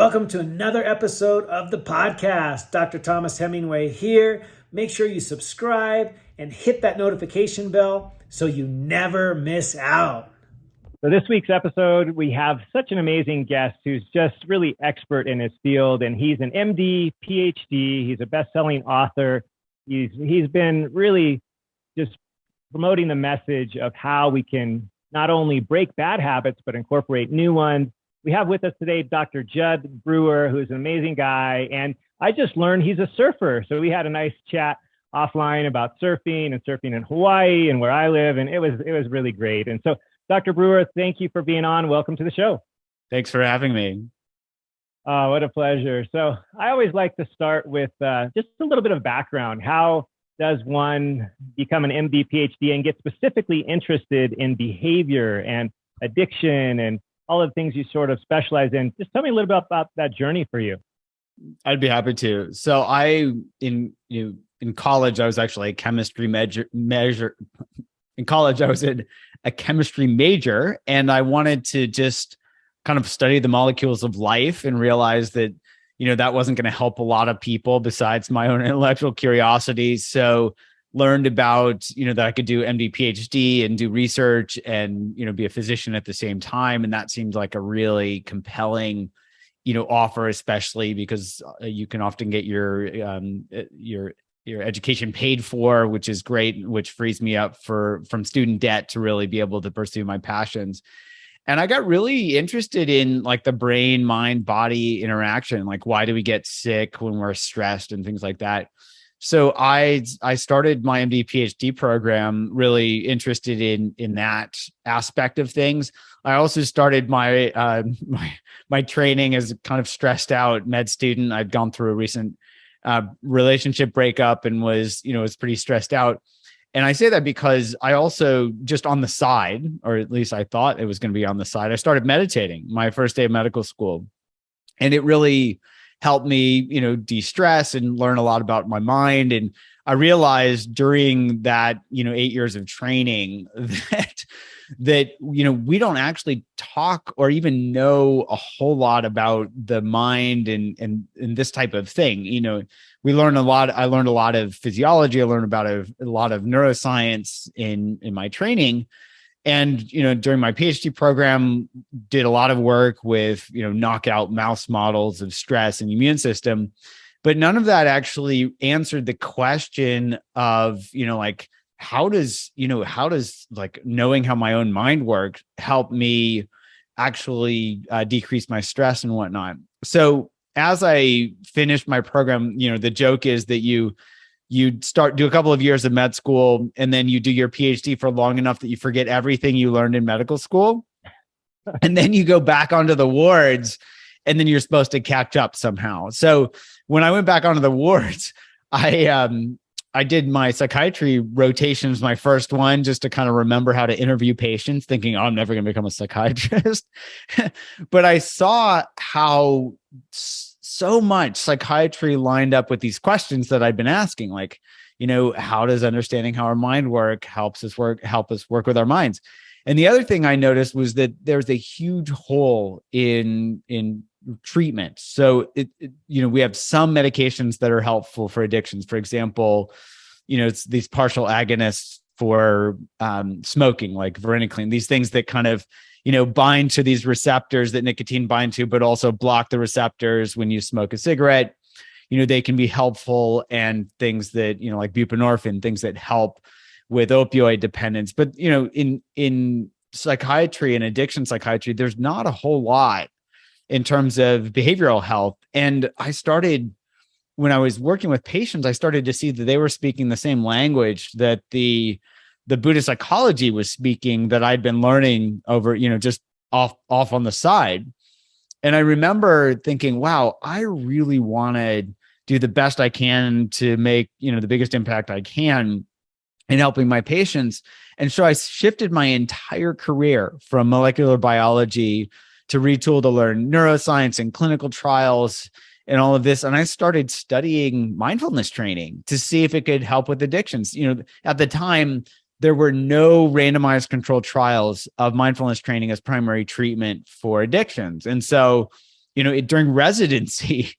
Welcome to another episode of the podcast. Dr. Thomas Hemingway here. Make sure you subscribe and hit that notification bell so you never miss out. So this week's episode, we have such an amazing guest who's just really expert in his field, and he's an MD, PhD. He's a best-selling author. He's been really just promoting the message of how we can not only break bad habits, but incorporate new ones. We have with us today Dr. Judd Brewer, who's an amazing guy. And I just learned he's a surfer. So we had a nice chat offline about surfing in Hawaii and where I live. And it was really great. And so, Dr. Brewer, thank you for being on. Welcome to the show. Thanks for having me. Oh, what a pleasure. So I always like to start with just a little bit of background. How does one become an MD, PhD and get specifically interested in behavior and addiction and all of the things you sort of specialize in? Just tell me a little bit about that journey for you. I'd be happy to. So in college, I was actually a chemistry major. In college, I was in a chemistry major, and I wanted to just kind of study the molecules of life and realize that, that wasn't going to help a lot of people besides my own intellectual curiosity. So learned about, that I could do MD, PhD and do research and, be a physician at the same time. And that seemed like a really compelling, offer, especially because you can often get your education paid for, which is great, which frees me up from student debt to really be able to pursue my passions. And I got really interested in like the brain, mind, body interaction. Like, why do we get sick when we're stressed and things like that? So I started my MD PhD program really interested in that aspect of things. I also started my my training as a kind of stressed out med student. I'd gone through a recent relationship breakup and was pretty stressed out. And I say that because I also just on the side, or at least I thought it was going to be on the side, I started meditating my first day of medical school, and it really helped me, de-stress and learn a lot about my mind. And I realized during that, 8 years of training that we don't actually talk or even know a whole lot about the mind and this type of thing. We learn a lot. I learned a lot of physiology. I learned about a lot of neuroscience in my training. And, during my PhD program, did a lot of work with, knockout mouse models of stress and the immune system, but none of that actually answered the question of, how does like knowing how my own mind works help me actually decrease my stress and whatnot. So as I finished my program, the joke is that you do a couple of years of med school, and then you do your PhD for long enough that you forget everything you learned in medical school. And then you go back onto the wards, and then you're supposed to catch up somehow. So when I went back onto the wards, I did my psychiatry rotations, my first one, just to kind of remember how to interview patients, thinking, oh, I'm never going to become a psychiatrist. But I saw how so much psychiatry lined up with these questions that I'd been asking, like, how does understanding how our mind help us work with our minds? And the other thing I noticed was that there's a huge hole in treatment. So we have some medications that are helpful for addictions. For example, it's these partial agonists for smoking, like varenicline, these things that kind of bind to these receptors that nicotine bind to, but also block the receptors when you smoke a cigarette. They can be helpful, and things that, like buprenorphine, things that help with opioid dependence. But, in psychiatry and addiction psychiatry, there's not a whole lot in terms of behavioral health. And when I was working with patients, I started to see that they were speaking the same language that the Buddhist psychology was speaking, that I'd been learning over, just off on the side. And I remember thinking, wow, I really want to do the best I can to make, the biggest impact I can in helping my patients. And so I shifted my entire career from molecular biology to retool to learn neuroscience and clinical trials and all of this. And I started studying mindfulness training to see if it could help with addictions. At the time, there were no randomized controlled trials of mindfulness training as primary treatment for addictions. And so during residency,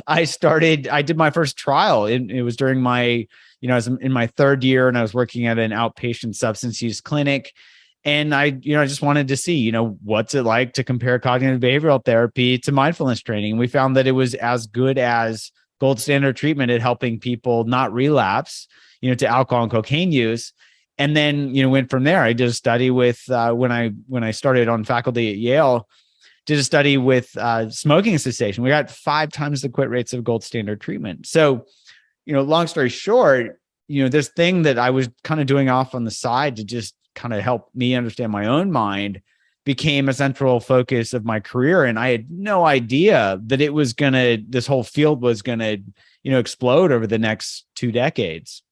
I did my first trial. It was during my, I was in my third year and I was working at an outpatient substance use clinic. And I just wanted to see, what's it like to compare cognitive behavioral therapy to mindfulness training. And we found that it was as good as gold standard treatment at helping people not relapse, to alcohol and cocaine use. And then, went from there. I did a study with, when I started on faculty at Yale, did a study with smoking cessation. We got 5 times the quit rates of gold standard treatment. So, long story short, this thing that I was kind of doing off on the side to just kind of help me understand my own mind became a central focus of my career. And I had no idea that this whole field was going to, explode over the next 2 decades.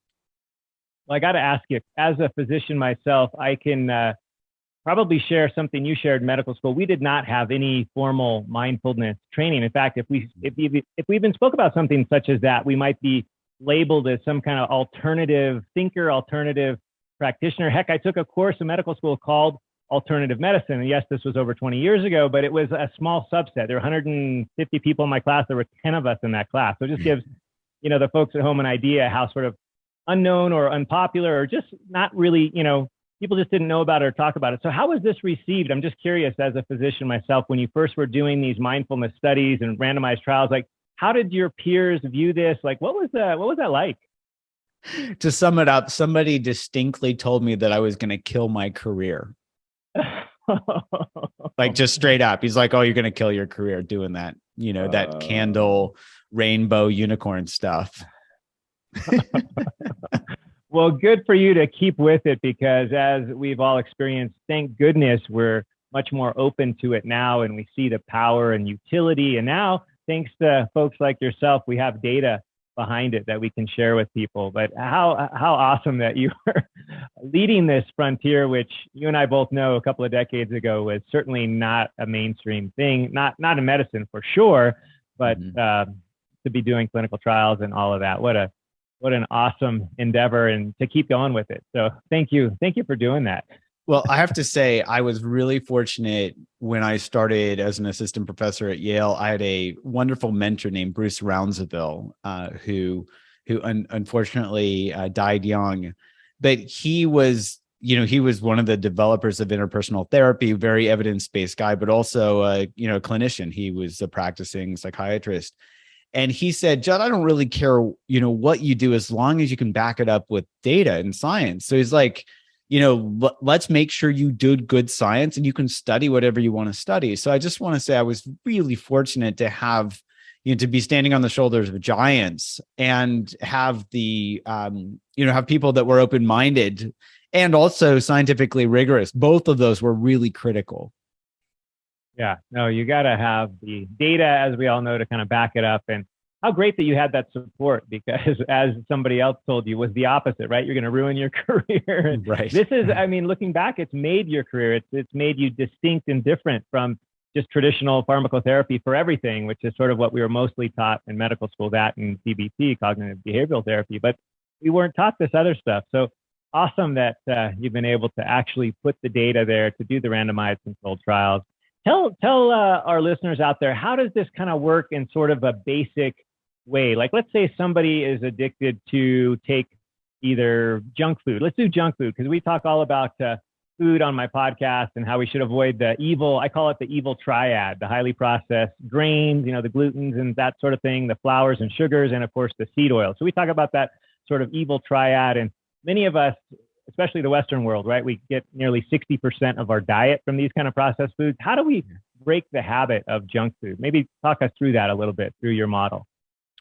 Well, I got to ask you, as a physician myself, I can probably share something you shared in medical school. We did not have any formal mindfulness training. In fact, if we even spoke about something such as that, we might be labeled as some kind of alternative thinker, alternative practitioner. Heck, I took a course in medical school called alternative medicine. And yes, this was over 20 years ago, but it was a small subset. There were 150 people in my class. There were 10 of us in that class. So it just gives, the folks at home an idea how sort of unknown or unpopular or just not really, people just didn't know about it or talk about it. So how was this received? I'm just curious, as a physician myself, when you first were doing these mindfulness studies and randomized trials, like how did your peers view this? Like, what was that like? To sum it up, somebody distinctly told me that I was going to kill my career. Like just straight up. He's like, oh, you're going to kill your career doing that, that candle, rainbow, unicorn stuff. Well, good for you to keep with it, because as we've all experienced, thank goodness we're much more open to it now, and we see the power and utility. And now, thanks to folks like yourself, we have data behind it that we can share with people. But how awesome that you are leading this frontier, which you and I both know a couple of decades ago was certainly not a mainstream thing, not in medicine for sure, but to be doing clinical trials and all of that. What an awesome endeavor, and to keep going with it. So thank you for doing that. Well, I have to say, I was really fortunate when I started as an assistant professor at Yale. I had a wonderful mentor named Bruce Rounsaville, who unfortunately died young, but he was one of the developers of interpersonal therapy, very evidence-based guy, but also a clinician. He was a practicing psychiatrist. And he said, Judd, I don't really care, what you do as long as you can back it up with data and science. So he's like, let's make sure you do good science and you can study whatever you want to study. So I just want to say I was really fortunate to have, to be standing on the shoulders of giants and have the, have people that were open-minded and also scientifically rigorous. Both of those were really critical. Yeah, no, you got to have the data, as we all know, to kind of back it up. And how great that you had that support, because as somebody else told you, was the opposite, right? You're going to ruin your career. Right. This is, looking back, it's made your career. It's made you distinct and different from just traditional pharmacotherapy for everything, which is sort of what we were mostly taught in medical school, that and CBT, cognitive behavioral therapy. But we weren't taught this other stuff. So awesome that you've been able to actually put the data there to do the randomized controlled trials. Tell our listeners out there, how does this kind of work in sort of a basic way? Like, let's say somebody is addicted to take either junk food. Let's do junk food, because we talk all about food on my podcast and how we should avoid the evil, I call it the evil triad, the highly processed grains, the glutens and that sort of thing, the flours and sugars, and of course the seed oil. So we talk about that sort of evil triad. And many of us, especially the Western world, right? We get nearly 60% of our diet from these kind of processed foods. How do we break the habit of junk food? Maybe talk us through that a little bit through your model.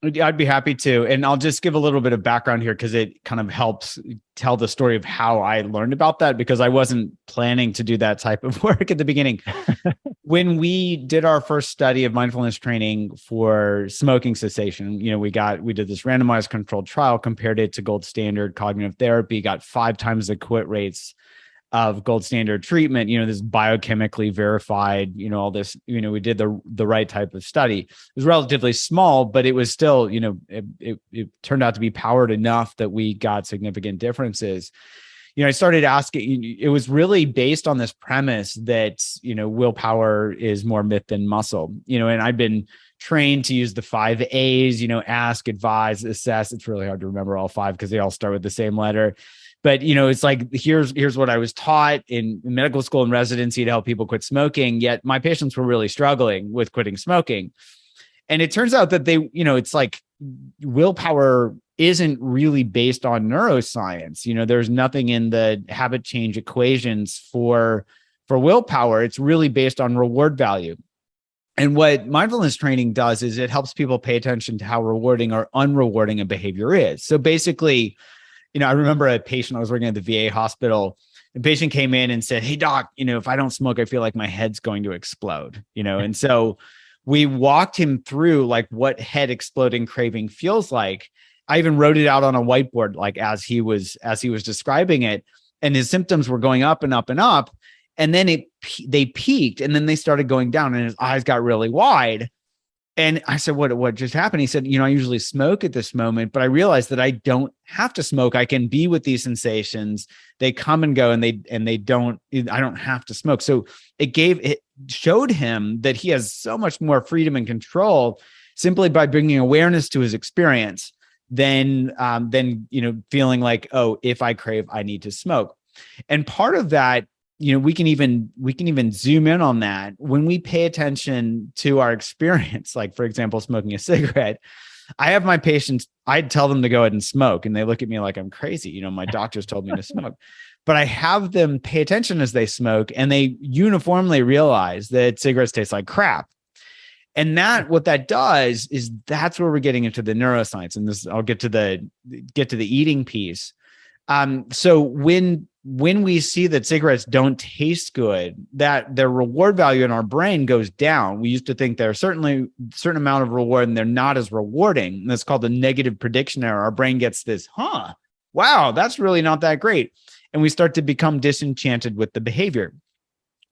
I'd be happy to. And I'll just give a little bit of background here, because it kind of helps tell the story of how I learned about that, because I wasn't planning to do that type of work at the beginning. When we did our first study of mindfulness training for smoking cessation, we did this randomized controlled trial, compared it to gold standard cognitive therapy, got 5 times the quit rates of gold standard treatment, this biochemically verified, all this, we did the right type of study. It was relatively small, but it was still, it turned out to be powered enough that we got significant differences. I started asking, it was really based on this premise that, willpower is more myth than muscle, and I've been trained to use the 5 A's, ask, advise, assess. It's really hard to remember all 5 because they all start with the same letter. But, it's like, here's what I was taught in medical school and residency to help people quit smoking. Yet my patients were really struggling with quitting smoking. And it turns out that it's like willpower isn't really based on neuroscience. There's nothing in the habit change equations for willpower. It's really based on reward value. And what mindfulness training does is it helps people pay attention to how rewarding or unrewarding a behavior is. So basically, I remember a patient, I was working at the VA hospital. The patient came in and said, "Hey doc, if I don't smoke, I feel like my head's going to explode." And so we walked him through like what head exploding craving feels like. I even wrote it out on a whiteboard, like as he was describing it, and his symptoms were going up and up and up. And then they peaked, and then they started going down, and his eyes got really wide. And I said, what just happened? He said, I usually smoke at this moment, but I realized that I don't have to smoke. I can be with these sensations. They come and go, and I don't have to smoke. So it showed him that he has so much more freedom and control simply by bringing awareness to his experience than feeling like, oh, if I crave, I need to smoke. And part of that, we can even zoom in on that when we pay attention to our experience. Like, for example, smoking a cigarette. I have my patients, I'd tell them to go ahead and smoke, and they look at me like I'm crazy. My doctors told me to smoke, but I have them pay attention as they smoke, and they uniformly realize that cigarettes taste like crap. And what that does is that's where we're getting into the neuroscience. And this, I'll get to the eating piece. So when we see that cigarettes don't taste good, that their reward value in our brain goes down. We used to think there's certainly a certain amount of reward and they're not as rewarding. And that's called the negative prediction error. Our brain gets this, wow, that's really not that great. And we start to become disenchanted with the behavior.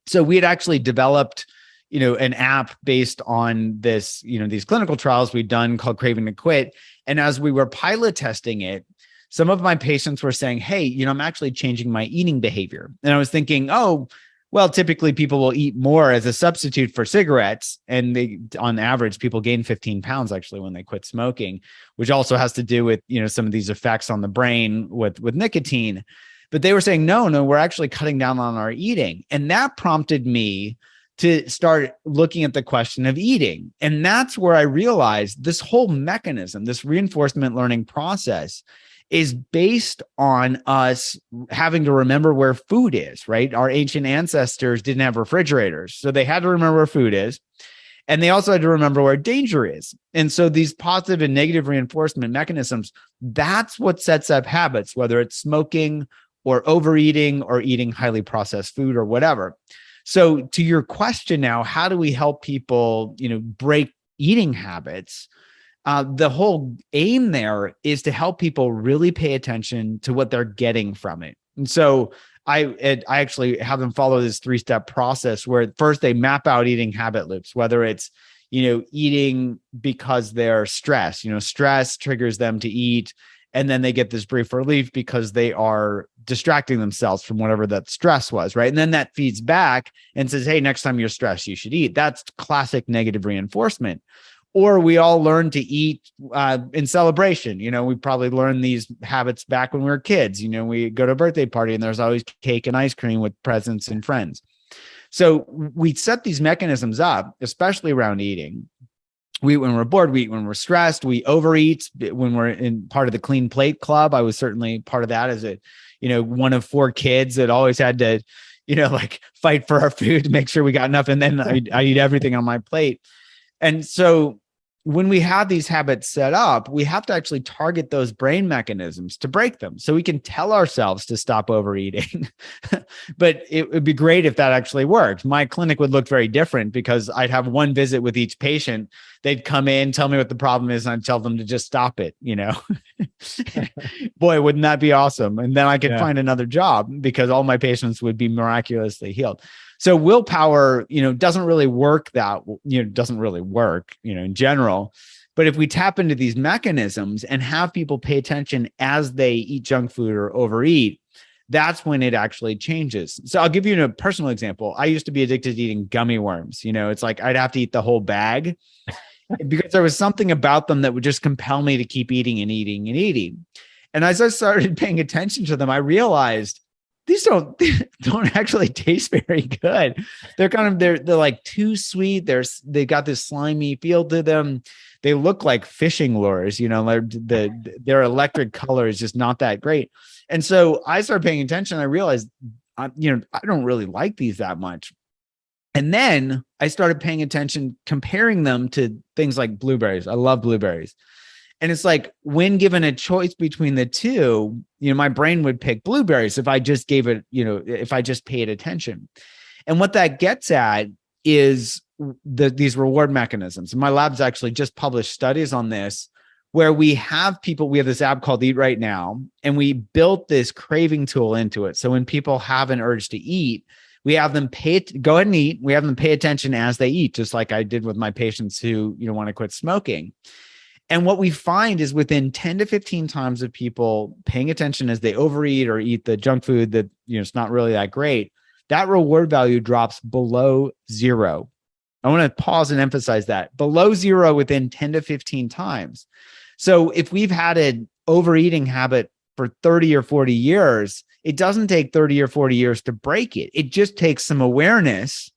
So we had actually developed, an app based on this, these clinical trials we'd done called Craving to Quit. And as we were pilot testing it, some of my patients were saying, "Hey, I'm actually changing my eating behavior." And I was thinking, oh, well, typically people will eat more as a substitute for cigarettes. And on average, people gain 15 pounds actually when they quit smoking, which also has to do with, some of these effects on the brain with nicotine. But they were saying, no, we're actually cutting down on our eating. And that prompted me to start looking at the question of eating. And that's where I realized this whole mechanism, this reinforcement learning process, is based on us having to remember where food is, right? Our ancient ancestors didn't have refrigerators, so they had to remember where food is. And they also had to remember where danger is. And so these positive and negative reinforcement mechanisms, that's what sets up habits, whether it's smoking or overeating or eating highly processed food or whatever. So to your question now, how do we help people, break eating habits? The whole aim there is to help people really pay attention to what they're getting from it. And so I actually have them follow this 3-step process where first they map out eating habit loops, whether it's, eating because they're stressed, stress triggers them to eat. And then they get this brief relief because they are distracting themselves from whatever that stress was, right? And then that feeds back and says, hey, next time you're stressed, you should eat. That's classic negative reinforcement. Or we all learn to eat in celebration. We probably learned these habits back when we were kids. We go to a birthday party and there's always cake and ice cream with presents and friends. So we set these mechanisms up, especially around eating. We eat when we're bored, we eat when we're stressed, we overeat when we're in part of the clean plate club. I was certainly part of that as one of 4 kids that always had to, fight for our food to make sure we got enough. And then I eat everything on my plate. And so when we have these habits set up, we have to actually target those brain mechanisms to break them. So we can tell ourselves to stop overeating, but it would be great if that actually worked. My clinic would look very different because I'd have one visit with each patient. They'd come in, tell me what the problem is, and I'd tell them to just stop it, Boy, wouldn't that be awesome? And then I could find another job because all my patients would be miraculously healed. So willpower, doesn't really work in general. But if we tap into these mechanisms and have people pay attention as they eat junk food or overeat, that's when it actually changes. So I'll give you a personal example. I used to be addicted to eating gummy worms. It's like I'd have to eat the whole bag because there was something about them that would just compel me to keep eating and eating and eating. And as I started paying attention to them, I realized these don't actually taste very good. They're like too sweet. They got this slimy feel to them. They look like fishing lures, like their electric color is just not that great. And so I started paying attention. I realized, I don't really like these that much. And then I started paying attention, comparing them to things like blueberries. I love blueberries. And it's like, when given a choice between the two, my brain would pick blueberries if I just gave it, if I just paid attention. And what that gets at is these reward mechanisms. And my lab's actually just published studies on this, where we have this app called Eat Right Now, and we built this craving tool into it. So when people have an urge to eat, we have them go ahead and eat. We have them pay attention as they eat, just like I did with my patients who, want to quit smoking. And what we find is within 10 to 15 times of people paying attention as they overeat or eat the junk food that, it's not really that great, that reward value drops below zero. I want to pause and emphasize that. Below zero within 10 to 15 times. So if we've had an overeating habit for 30 or 40 years, it doesn't take 30 or 40 years to break it. It just takes some awareness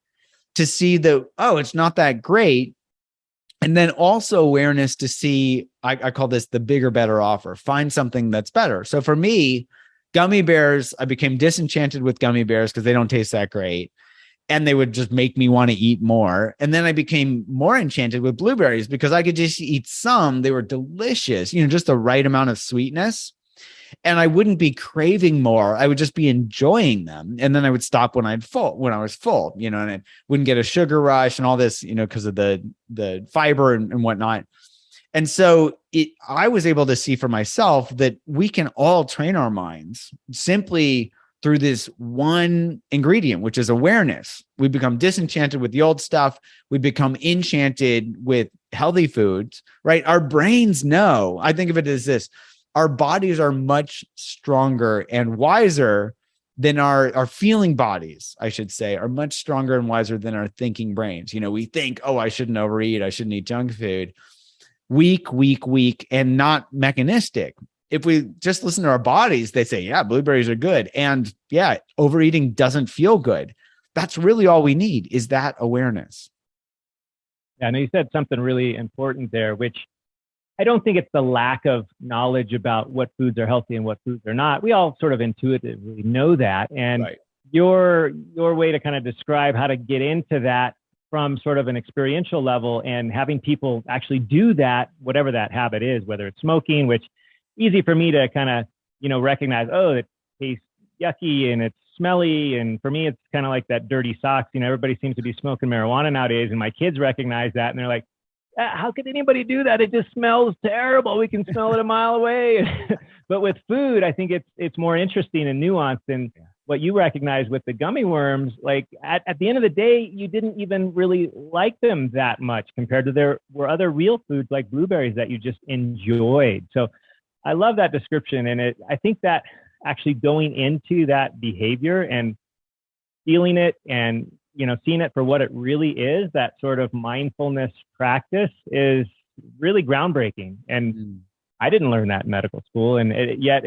to see that, it's not that great. And then also awareness to see, I call this the bigger, better offer. Find something that's better. So for me, gummy bears, I became disenchanted with gummy bears because they don't taste that great. And they would just make me want to eat more. And then I became more enchanted with blueberries because I could just eat some. They were delicious, just the right amount of sweetness. And I wouldn't be craving more. I would just be enjoying them. And then I would stop when I was full, and I wouldn't get a sugar rush and all this, because of the fiber and whatnot. And so I was able to see for myself that we can all train our minds simply through this one ingredient, which is awareness. We become disenchanted with the old stuff. We become enchanted with healthy foods, right? Our brains know. I think of it as this. Our bodies are much stronger and wiser than our feeling bodies, I should say, are much stronger and wiser than our thinking brains. We think, I shouldn't overeat. I shouldn't eat junk food. Weak, and not mechanistic. If we just listen to our bodies, they say, yeah, blueberries are good. And yeah, overeating doesn't feel good. That's really all we need, is that awareness. Yeah, I know you said something really important there, which I don't think it's the lack of knowledge about what foods are healthy and what foods are not. We all sort of intuitively know that. And right. your way to kind of describe how to get into that from sort of an experiential level and having people actually do that, whatever that habit is, whether it's smoking, which easy for me to kind of, recognize, it tastes yucky and it's smelly. And for me, it's kind of like that dirty socks. Everybody seems to be smoking marijuana nowadays. And my kids recognize that. And they're like, how could anybody do that? It just smells terrible. We can smell it a mile away. But with food, I think it's more interesting and nuanced. And what you recognize with the gummy worms, like at the end of the day, you didn't even really like them that much compared to there were other real foods like blueberries that you just enjoyed. So I love that description. And I think that actually going into that behavior and feeling it and seeing it for what it really is, that sort of mindfulness practice is really groundbreaking. And I didn't learn that in medical school. And yet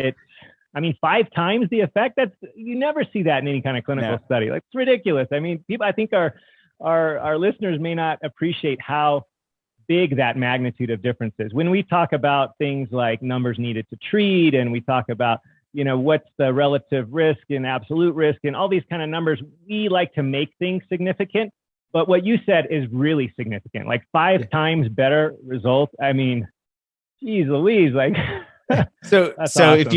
5 times the effect, you never see that in any kind of clinical study. Like, it's ridiculous. People, I think our listeners may not appreciate how big that magnitude of difference is. When we talk about things like numbers needed to treat, and we talk about what's the relative risk and absolute risk and all these kind of numbers, we like to make things significant. But what you said is really significant, like 5 times better results. Geez Louise, like. So awesome. if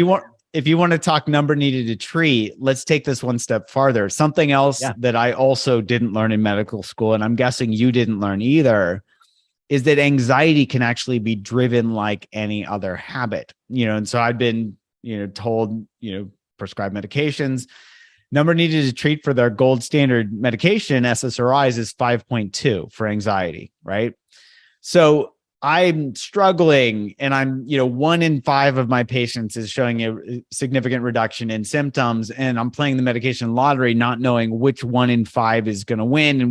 you want to talk number needed to treat, let's take this one step farther. Something else that I also didn't learn in medical school, and I'm guessing you didn't learn either, is that anxiety can actually be driven like any other habit. And so I've been told, prescribed medications, number needed to treat for their gold standard medication, SSRIs, is 5.2 for anxiety, right? So I'm struggling, and I'm, 1 in 5 of my patients is showing a significant reduction in symptoms, and I'm playing the medication lottery, not knowing which 1 in 5 is going to win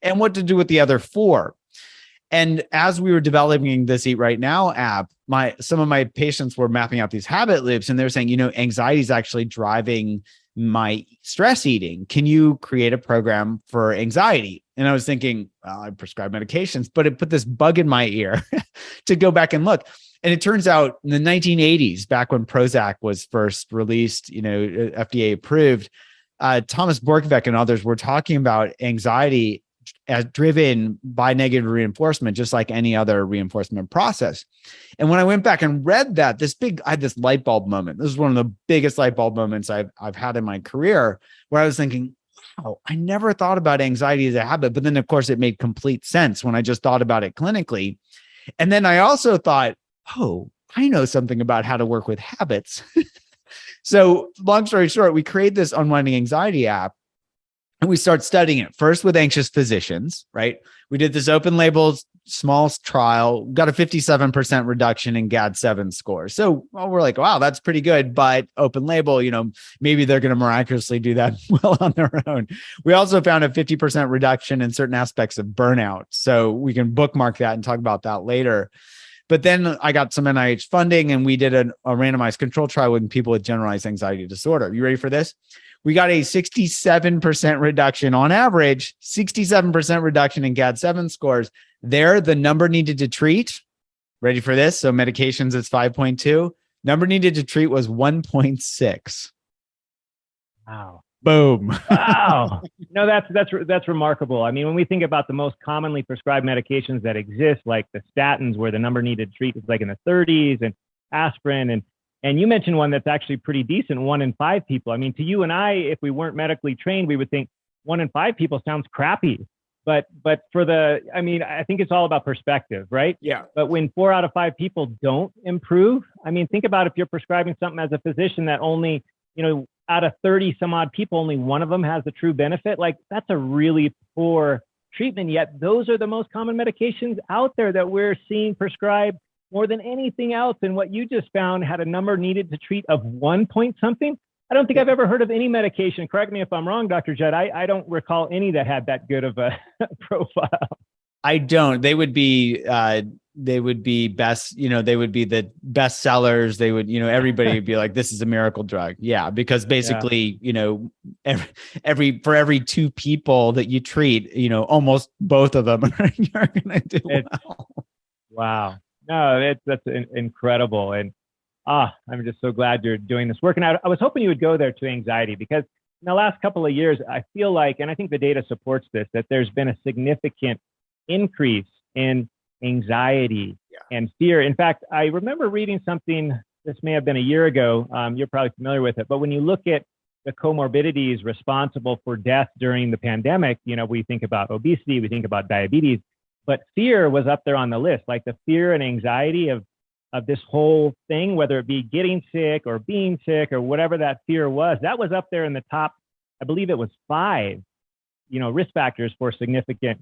and what to do with the other 4. And as we were developing this Eat Right Now app, some of my patients were mapping out these habit loops, and they're saying, anxiety is actually driving my stress eating. Can you create a program for anxiety? And I was thinking, well, I prescribe medications, but it put this bug in my ear to go back and look. And it turns out in the 1980s, back when Prozac was first released, FDA approved, Thomas Borkovec and others were talking about anxiety as driven by negative reinforcement, just like any other reinforcement process. And when I went back and read that, I had this light bulb moment. This is one of the biggest light bulb moments I've had in my career, where I was thinking, wow, I never thought about anxiety as a habit. But then, of course, it made complete sense when I just thought about it clinically. And then I also thought, oh, I know something about how to work with habits. So long story short, we created this Unwinding Anxiety app. And we start studying it first with anxious physicians, right? We did this open label, small trial, got a 57% reduction in GAD-7 score. So we're like, wow, that's pretty good. But open label, maybe they're going to miraculously do that well on their own. We also found a 50% reduction in certain aspects of burnout. So we can bookmark that and talk about that later. But then I got some NIH funding, and we did a randomized control trial with people with generalized anxiety disorder. You ready for this? We got a 67% reduction on average, 67% reduction in GAD-7 scores. There, the number needed to treat, ready for this? So medications is 5.2. Number needed to treat was 1.6. Wow. Boom. Wow. No, that's remarkable. I mean, when we think about the most commonly prescribed medications that exist, like the statins, where the number needed to treat is like in the 30s, and aspirin, and you mentioned one that's actually pretty decent, 1 in 5 people. I mean, to you and I, if we weren't medically trained, we would think 1 in 5 people sounds crappy. But I think it's all about perspective, right? Yeah. But when 4 out of 5 people don't improve, I mean, think about if you're prescribing something as a physician that only, out of 30 some odd people, only one of them has the true benefit. Like, that's a really poor treatment. Yet those are the most common medications out there that we're seeing prescribed more than anything else. And what you just found had a number needed to treat of 1 point something. I don't think I've ever heard of any medication. Correct me if I'm wrong, Dr. Judd. I don't recall any that had that good of a profile. I don't. They would be best, they would be the best sellers. They would, everybody would be like, this is a miracle drug. Yeah. Because basically, for every 2 people that you treat, almost both of them are going to do well. Wow. No, that's incredible. And I'm just so glad you're doing this work. And I was hoping you would go there to anxiety, because in the last couple of years, I feel like, and I think the data supports this, that there's been a significant increase in anxiety and fear. In fact, I remember reading something, this may have been a year ago, you're probably familiar with it, but when you look at the comorbidities responsible for death during the pandemic, we think about obesity, we think about diabetes, but fear was up there on the list, like the fear and anxiety of this whole thing, whether it be getting sick or being sick or whatever that fear was, that was up there in the top, I believe it was 5, risk factors for significant,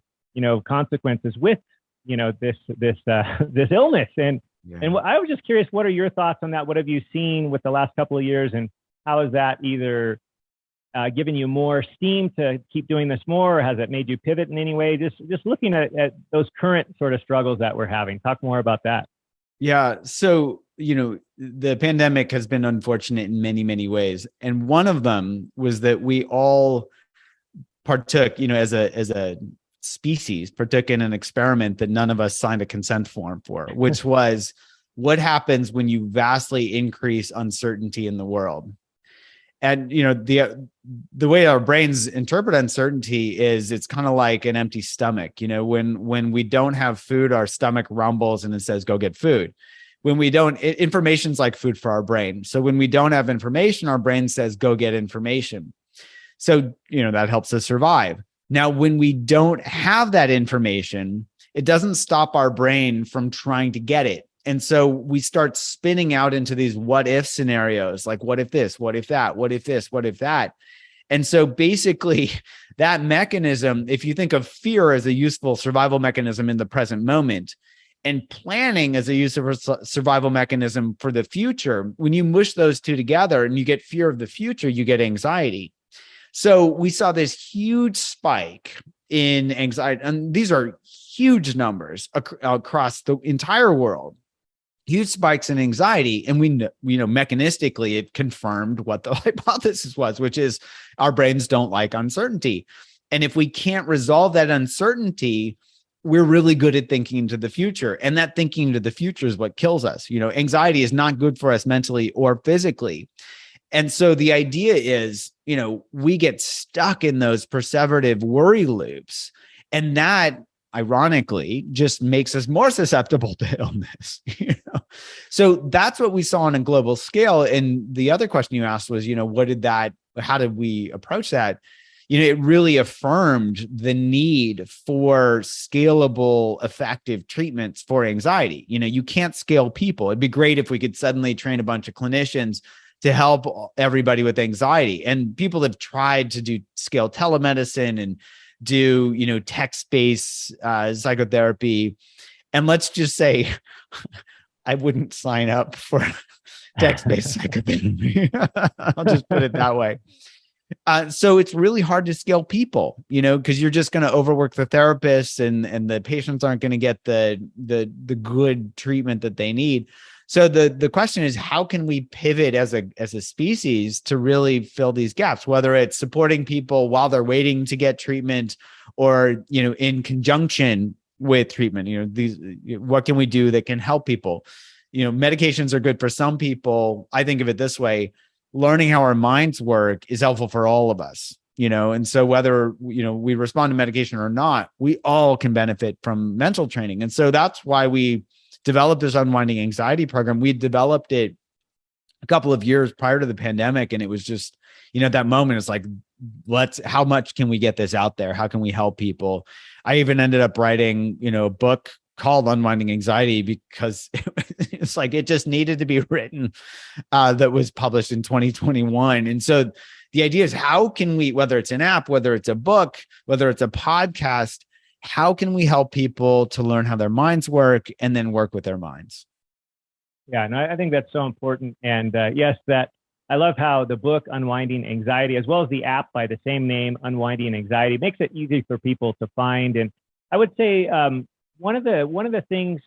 consequences with, this illness. And I was just curious, what are your thoughts on that? What have you seen with the last couple of years, and how has that either given you more steam to keep doing this more, or has it made you pivot in any way? Just looking at those current sort of struggles that we're having. Talk more about that. Yeah. So, the pandemic has been unfortunate in many, many ways. And one of them was that we all partook, as a species, partook in an experiment that none of us signed a consent form for, which was what happens when you vastly increase uncertainty in the world. And, the way our brains interpret uncertainty is it's kind of like an empty stomach. When we don't have food, our stomach rumbles and it says, go get food. When we don't, information's like food for our brain. So when we don't have information, our brain says, go get information. So, that helps us survive. Now, when we don't have that information, it doesn't stop our brain from trying to get it. And so we start spinning out into these what if scenarios, like what if this, what if that, what if this, what if that. And so basically that mechanism, if you think of fear as a useful survival mechanism in the present moment, and planning as a use of a survival mechanism for the future. When you mush those two together and you get fear of the future, you get anxiety. So we saw this huge spike in anxiety, and these are huge numbers across the entire world, huge spikes in anxiety. And we know, mechanistically, it confirmed what the hypothesis was, which is our brains don't like uncertainty. And if we can't resolve that uncertainty, we're really good at thinking into the future. And that thinking into the future is what kills us. Anxiety is not good for us mentally or physically. And so the idea is, we get stuck in those perseverative worry loops. And that, ironically, just makes us more susceptible to illness. So that's what we saw on a global scale. And the other question you asked was, how did we approach that? It really affirmed the need for scalable, effective treatments for anxiety. You can't scale people. It'd be great if we could suddenly train a bunch of clinicians to help everybody with anxiety. And people have tried to do scale telemedicine and do, text-based psychotherapy. And let's just say, I wouldn't sign up for text-based psychotherapy. I'll just put it that way. So it's really hard to scale people, because you're just going to overwork the therapists and the patients aren't going to get the good treatment that they need. So the question is, how can we pivot as a species to really fill these gaps, whether it's supporting people while they're waiting to get treatment or, in conjunction with treatment, what can we do that can help people? Medications are good for some people. I think of it this way: learning how our minds work is helpful for all of us, and so whether, we respond to medication or not, we all can benefit from mental training. And so that's why we developed this unwinding anxiety program. We developed it a couple of years prior to the pandemic. And it was just, that moment, it's like, how much can we get this out there? How can we help people? I even ended up writing, a book called Unwinding Anxiety because it's like, it just needed to be written, that was published in 2021. And so the idea is, how can we, whether it's an app, whether it's a book, whether it's a podcast, how can we help people to learn how their minds work and then work with their minds? Yeah, and I think that's so important. And yes, I love how the book Unwinding Anxiety, as well as the app by the same name, Unwinding Anxiety, makes it easy for people to find. And I would say one of the things,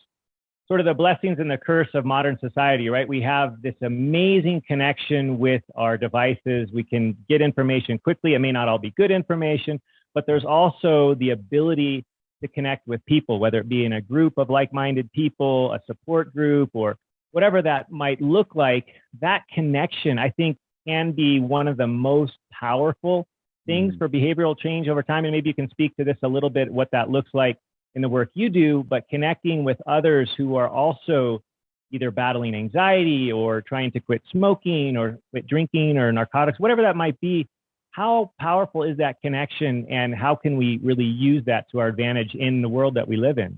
sort of the blessings and the curse of modern society, right? We have this amazing connection with our devices. We can get information quickly. It may not all be good information, but there's also the ability to connect with people, whether it be in a group of like-minded people, a support group, or whatever that might look like. That connection, I think, can be one of the most powerful things for behavioral change over time. And maybe you can speak to this a little bit, what that looks like in the work you do, but connecting with others who are also either battling anxiety or trying to quit smoking or quit drinking or narcotics, whatever that might be. How powerful is that connection, and how can we really use that to our advantage in the world that we live in?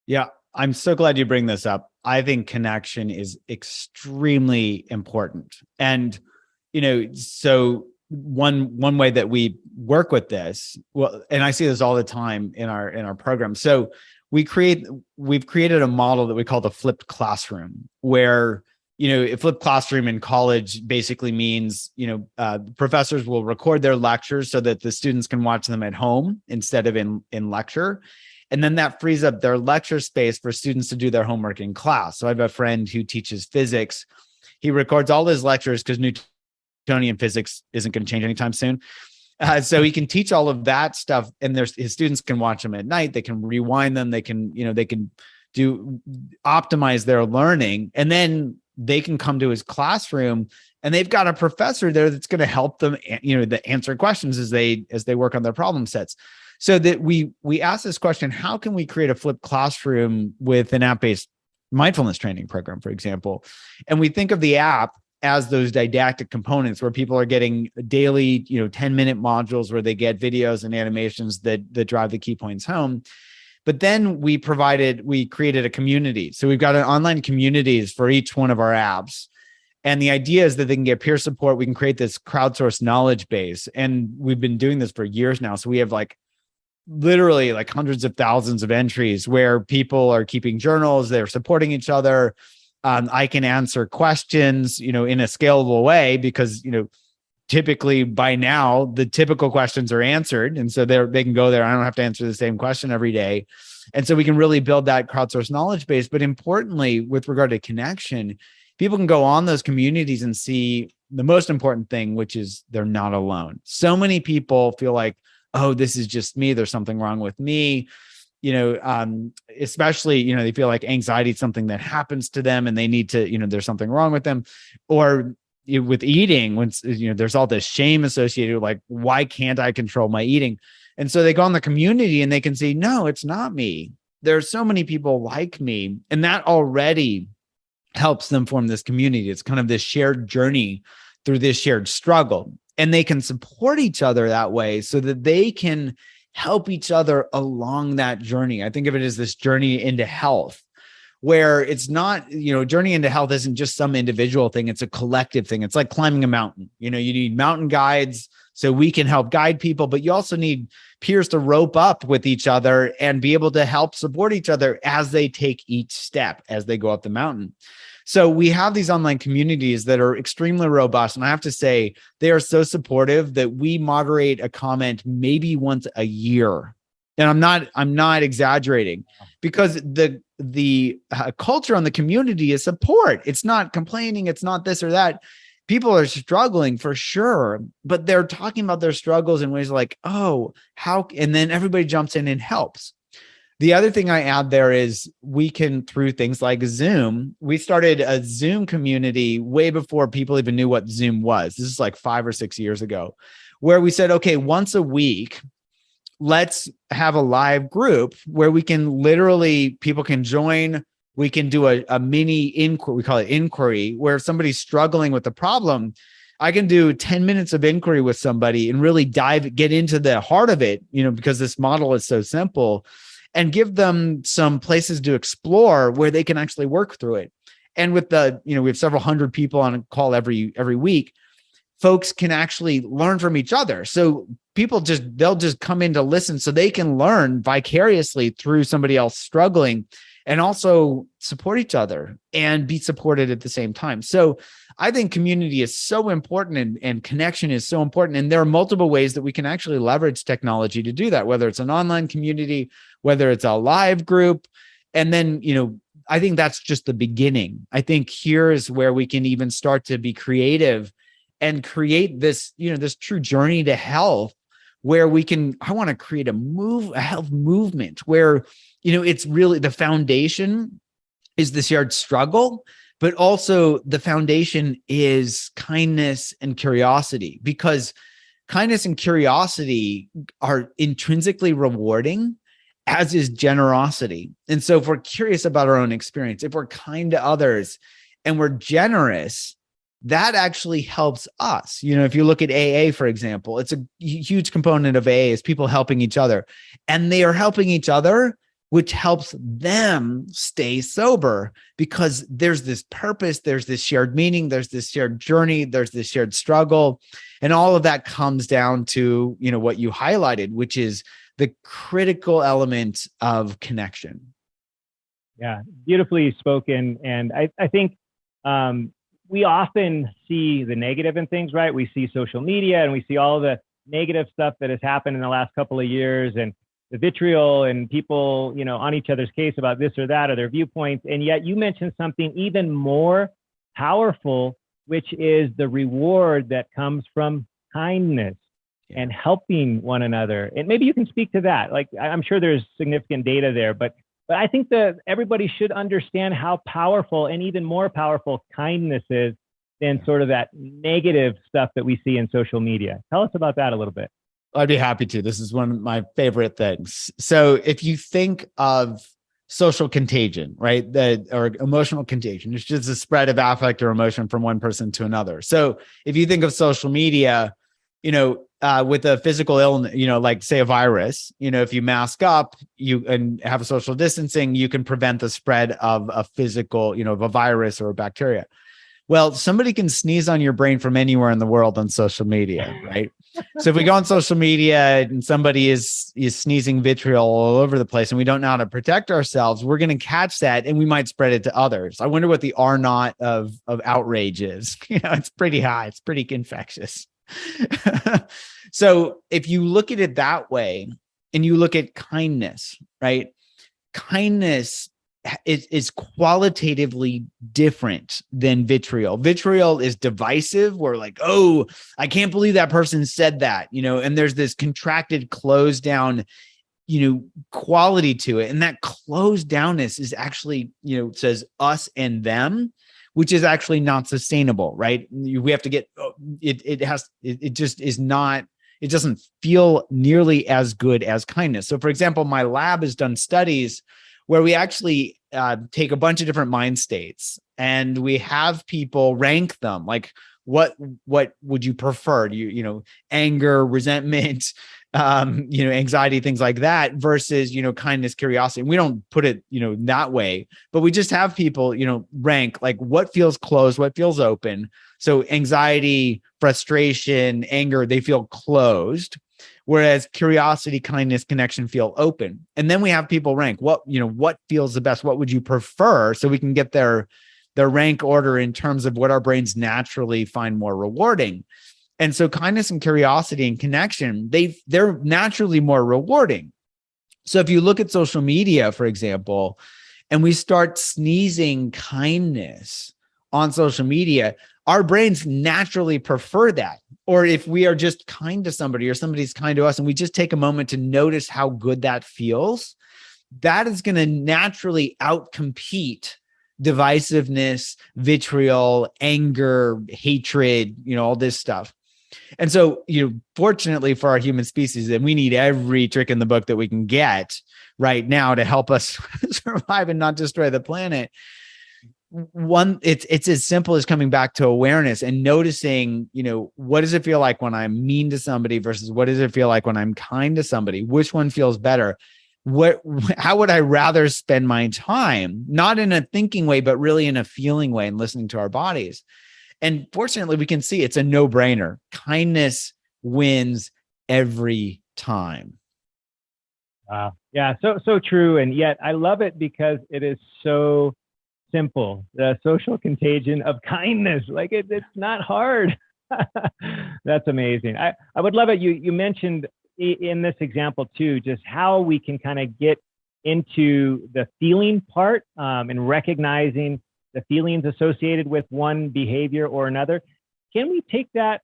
Yeah, I'm so glad you bring this up. I think connection is extremely important. And, so one way that we work with this, well, and I see this all the time in our program. So we've created a model that we call the flipped classroom, where a flipped classroom in college basically means, professors will record their lectures so that the students can watch them at home instead of in lecture. And then that frees up their lecture space for students to do their homework in class. So I have a friend who teaches physics. He records all his lectures because Newtonian physics isn't going to change anytime soon. So he can teach all of that stuff, and his students can watch them at night. They can rewind them. They can optimize their learning, and then they can come to his classroom and they've got a professor there that's going to help them, to answer questions as they work on their problem sets. So that we ask this question: how can we create a flipped classroom with an app-based mindfulness training program, for example? And we think of the app as those didactic components where people are getting daily, 10-minute modules where they get videos and animations that drive the key points home. But then we created a community. So we've got an online communities for each one of our apps. And the idea is that they can get peer support. We can create this crowdsourced knowledge base. And we've been doing this for years now. So we have literally like hundreds of thousands of entries where people are keeping journals, they're supporting each other. I can answer questions, in a scalable way because, typically by now the typical questions are answered. And so they can go there. I don't have to answer the same question every day. And so we can really build that crowdsourced knowledge base. But importantly, with regard to connection, people can go on those communities and see the most important thing, which is they're not alone. So many people feel like, oh, this is just me. There's something wrong with me. Especially, they feel like anxiety is something that happens to them and they need to, there's something wrong with them. Or with eating, when, there's all this shame associated with like, why can't I control my eating? And so they go on the community and they can see, no, it's not me. There's so many people like me. And that already helps them form this community. It's kind of this shared journey through this shared struggle. And they can support each other that way so that they can help each other along that journey. I think of it as this journey into health, where it's not, journey into health isn't just some individual thing. It's a collective thing. It's like climbing a mountain. You need mountain guides so we can help guide people, but you also need peers to rope up with each other and be able to help support each other as they take each step, as they go up the mountain. So we have these online communities that are extremely robust. And I have to say, they are so supportive that we moderate a comment maybe once a year. And I'm not exaggerating, because the culture on the community is support. It's not complaining. It's not this or that. People are struggling for sure, but they're talking about their struggles in ways like, oh, how, and then everybody jumps in and helps. The other thing I add there is we can, through things like Zoom, we started a Zoom community way before people even knew what Zoom was. This is like 5 or 6 years ago, where we said, okay, once a week, let's have a live group where we can literally, people can join. We can do a mini inquiry. We call it inquiry, where if somebody's struggling with the problem, I can do 10 minutes of inquiry with somebody and really get into the heart of it, because this model is so simple, and give them some places to explore where they can actually work through it. And with we have several hundred people on a call every week. Folks can actually learn from each other. So they'll just come in to listen so they can learn vicariously through somebody else struggling, and also support each other and be supported at the same time. So I think community is so important, and connection is so important. And there are multiple ways that we can actually leverage technology to do that, whether it's an online community, whether it's a live group. And then, I think that's just the beginning. I think here is where we can even start to be creative and create this, this true journey to health, where I want to create a health movement where, it's really the foundation is the shared struggle, but also the foundation is kindness and curiosity, because kindness and curiosity are intrinsically rewarding, as is generosity. And so if we're curious about our own experience, if we're kind to others and we're generous, that actually helps us. If you look at AA, for example, it's a huge component of AA is people helping each other, and they are helping each other, which helps them stay sober, because there's this purpose, there's this shared meaning, there's this shared journey, there's this shared struggle. And all of that comes down to, what you highlighted, which is the critical element of connection. Yeah, beautifully spoken. And I think we often see the negative in things, right? We see social media and we see all the negative stuff that has happened in the last couple of years, and the vitriol and people, on each other's case about this or that or their viewpoints. And yet you mentioned something even more powerful, which is the reward that comes from kindness and helping one another. And maybe you can speak to that. Like, I'm sure there's significant data there, but I think that everybody should understand how powerful and even more powerful kindness is than sort of that negative stuff that we see in social media. Tell us about that a little bit. I'd be happy to. This is one of my favorite things. So if you think of social contagion, right, or emotional contagion, it's just a spread of affect or emotion from one person to another. So if you think of social media, with a physical illness, like say a virus, if you mask up and have a social distancing, you can prevent the spread of a physical, of a virus or a bacteria. Well, somebody can sneeze on your brain from anywhere in the world on social media, right? So if we go on social media and somebody is sneezing vitriol all over the place and we don't know how to protect ourselves, we're going to catch that and we might spread it to others. I wonder what the R naught of outrage is. It's pretty high. It's pretty infectious. So if you look at it that way and you look at kindness, right? Kindness is qualitatively different than vitriol. Vitriol is divisive. We're like, oh, I can't believe that person said that, and there's this contracted, closed down, quality to it. And that closed downness is actually, says us and them, which is actually not sustainable, right? We have to get, it just is not, it doesn't feel nearly as good as kindness. So for example, my lab has done studies where we actually take a bunch of different mind states and we have people rank them. Like, what would you prefer? Anger, resentment, anxiety, things like that versus, kindness, curiosity. And we don't put it, that way, but we just have people, rank like what feels closed, what feels open. So anxiety, frustration, anger, they feel closed. Whereas curiosity, kindness, connection feel open. And then we have people rank what feels the best. What would you prefer? So we can get their rank order in terms of what our brains naturally find more rewarding. And so kindness and curiosity and connection, they're naturally more rewarding. So if you look at social media, for example, and we start sneezing kindness on social media, our brains naturally prefer that. Or if we are just kind to somebody or somebody's kind to us and we just take a moment to notice how good that feels, that is going to naturally outcompete divisiveness, vitriol, anger, hatred, all this stuff. And so, fortunately for our human species, and we need every trick in the book that we can get right now to help us survive and not destroy the planet. It's as simple as coming back to awareness and noticing, what does it feel like when I'm mean to somebody versus what does it feel like when I'm kind to somebody? Which one feels better? How would I rather spend my time? Not in a thinking way, but really in a feeling way and listening to our bodies. And fortunately, we can see it's a no-brainer. Kindness wins every time. Wow. Yeah, so true. And yet I love it because it is so simple. The social contagion of kindness. Like it's not hard. That's amazing. I would love it. You mentioned in this example too, just how we can kind of get into the feeling part and recognizing the feelings associated with one behavior or another. Can we take that